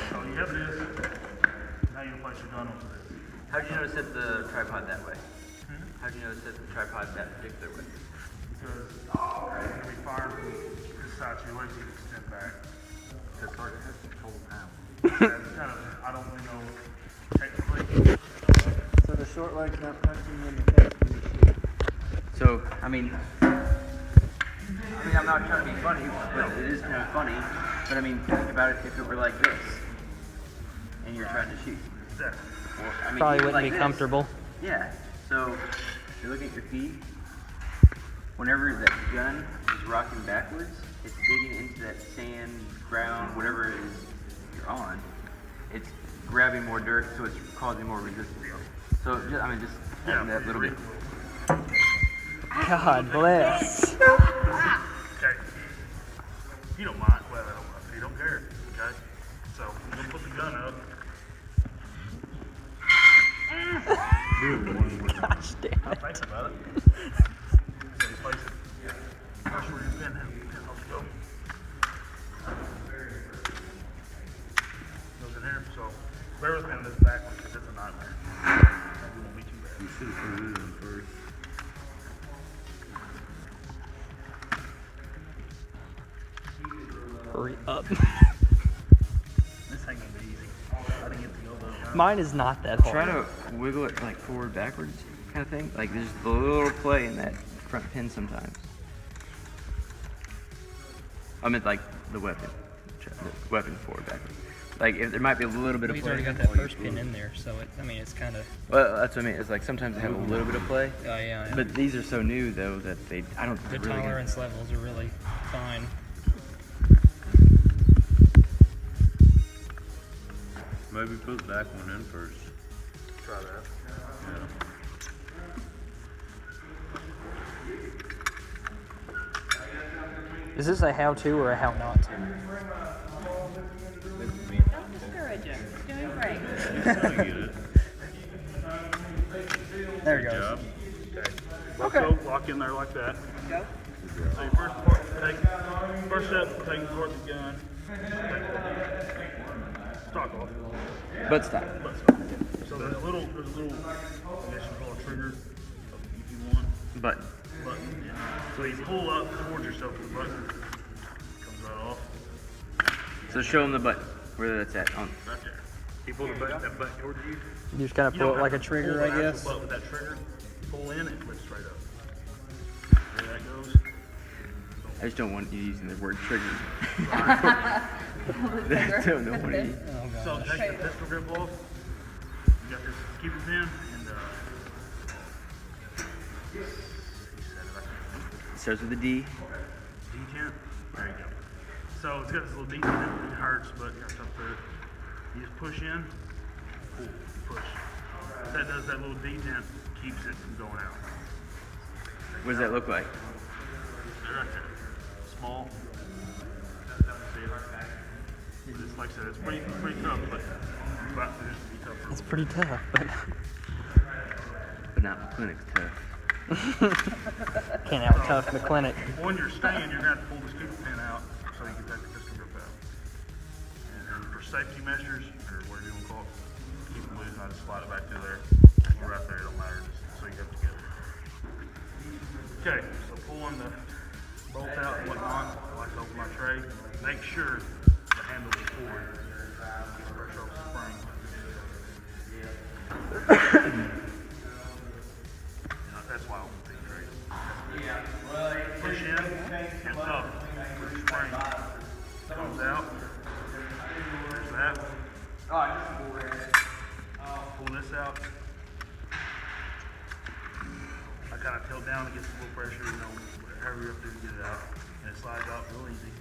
So you have this. Now you place your gun onto this. How did you know to set the tripod that way? How did you know to set the tripod that particular way? Because you're going to be firing from this side, so your legs can extend back. It's hard to have control now. That's kind of, I don't really know technically. So the short leg's not punching in the face when you shoot. So, I mean, I'm not trying to be funny, but it is kind of funny. But I mean, think about it if it were like this, and you're trying to shoot. Exactly. Well, I mean, Probably even wouldn't like be this. comfortable. Yeah. So, you're looking at your feet. Whenever that gun is rocking backwards, it's digging into that sand, ground, whatever it is you're on. It's grabbing more dirt, so it's causing more resistance. So, I mean, just having that little bit. God bless. Okay. You don't mind. Well, I don't mind. You don't care. Okay. So I'm gonna put the gun up. Gosh damn Not it. thinking about it. So you place it. Make sure your pin helps go. Goes in here. So bear with me on this back one because it's a nightmare. It won't be too bad. You should have put it in first. Hurry up. This ain't gonna be easy. I didn't get to go though. Mine is not that hard. Try to wiggle it like forward, backwards kind of thing. Like there's a little play in that front pin sometimes. I meant like the weapon. The weapon forward, backwards. Like if there might be a little bit of He's play. already got that first pin in there, so I mean, it's kind of. Well, that's what I mean. It's like sometimes they have a little bit of play. Oh yeah. But these are so new though that I don't think The they're really tolerance levels are really fine. Maybe put the back one in first. Try that. Yeah. Is this a how-to or a how not to? Don't discourage him. He's doing great. I get it. There it Good goes. job. Okay. So lock in there like that. Go. So your first step, take apart the gun. Stock off. Butt stop. Butt stock. So there's a little, I guess you call a trigger if you want. Button. Button. Yeah. So you pull up towards yourself with the button. Comes right off. So show them the button where that's at. On. Right there. You pull the button, that button towards you. You just kind of You pull don't it like a have to trigger, pull I the actual guess. button with that trigger. Pull in and flick straight up. There that goes. I just don't want you using the word trigger. I don't know what it is. Oh So god. take the pistol grip off. You got this keeper pin and you set it up. It starts with a D. D10. There you go. So it's got this little D10. It hurts, but you have to put it. You just push in, pull, push. What that does, that little D10 keeps it from going out. What does that look like? Right there. Small. See it? It's like I said, it's pretty tough, but about to just be tougher. It's pretty tough, but But not the clinic's tough. can't out tough the clinic. When you're staying, you're going to have to pull this keeper pin out so you can take the pistol grip out. And then for safety measures, or whatever you want to call it, keep it loose and I just slide it back through there. Or right there, it don't matter, just so you have to get it. Okay, so pulling the bolt out and whatnot, I like to open my tray. Make sure the handle is forward. Keep pressure off the spring. That's why I open the tray. Push in, and up. Spring comes out. There's that. Pull this out. I kind of tilt down to get some little pressure, you know, however you have to do to get it out. And it slides out real easy.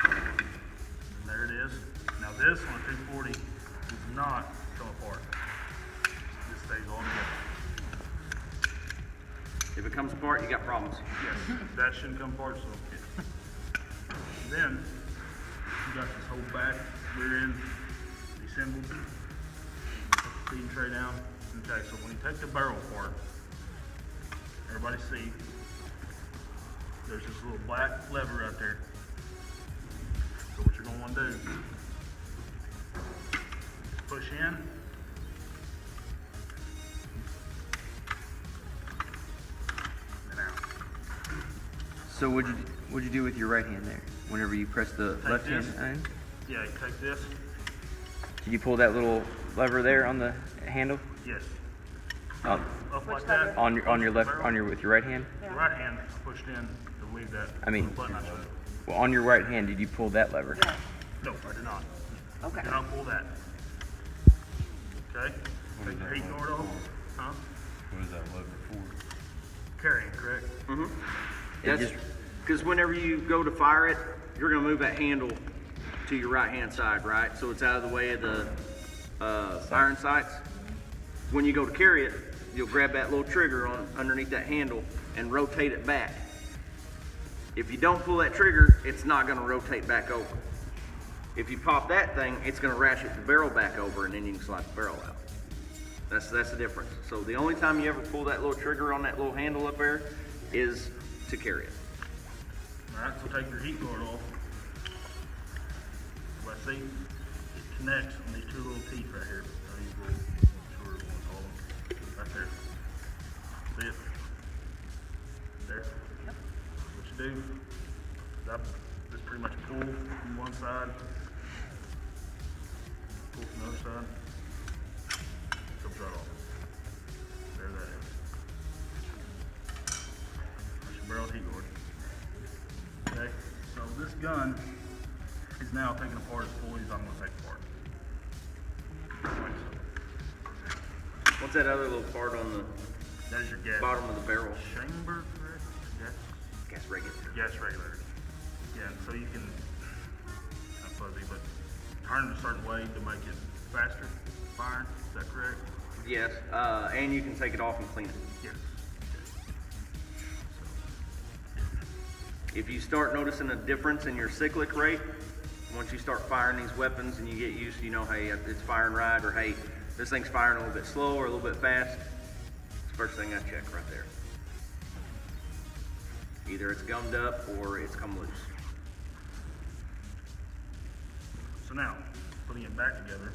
And there it is. Now this on a 240 does not come apart. This stays all together. If it comes apart, you got problems. Yes, that shouldn't come apart, so. Then, you got this whole back rear end assembled. Put the feeding tray down. Okay, so when you take the barrel apart, everybody see, there's this little black lever right there. So what you're gonna wanna do, push in, and out. So what'd you do with your right hand there? Whenever you press the Take left hand this. in? Yeah, you take this, Did you pull that little lever there on the handle? yes, Oh, up Which like that. lever? on your left, Barrel. with your right hand? The right hand, I pushed in to leave that I mean- little button I showed. Well, on your right hand, did you pull that lever? Yeah. No, I did not. Okay. Do not pull that. Okay? Take your heat guard off. Huh? What is that lever for? Carrying, correct? It That's just- because whenever you go to fire it, you're going to move that handle to your right hand side, right? So it's out of the way of the firing sights. When you go to carry it, you'll grab that little trigger on underneath that handle and rotate it back. If you don't pull that trigger, it's not going to rotate back over. If you pop that thing, it's going to ratchet the barrel back over, and then you can slide the barrel out. That's the difference. So the only time you ever pull that little trigger on that little handle up there is to carry it. Alright, so take your heat guard off. So I see it connects on these two little teeth right here. These little, sure what to call them. Right there. See it? There. What you do, just pretty much pull from one side, pull from the other side. Comes right off. There that is. That's your barrel heat guard. Okay, so this gun is now taken apart as fully as I'm going to take apart. Like so. What's that other little part on the That is your gas bottom of the barrel? chamber, correct? Gas regulator. Gas regulator. Yeah, so you can, not fuzzy, but turn it a certain way to make it faster firing. Is that correct? Yes, and you can take it off and clean it. Yes. If you start noticing a difference in your cyclic rate, once you start firing these weapons and you get used to, you know, hey, it's firing right, or hey, this thing's firing a little bit slow or a little bit fast, it's the first thing I check right there. Either it's gummed up or it's come loose. So now, putting it back together,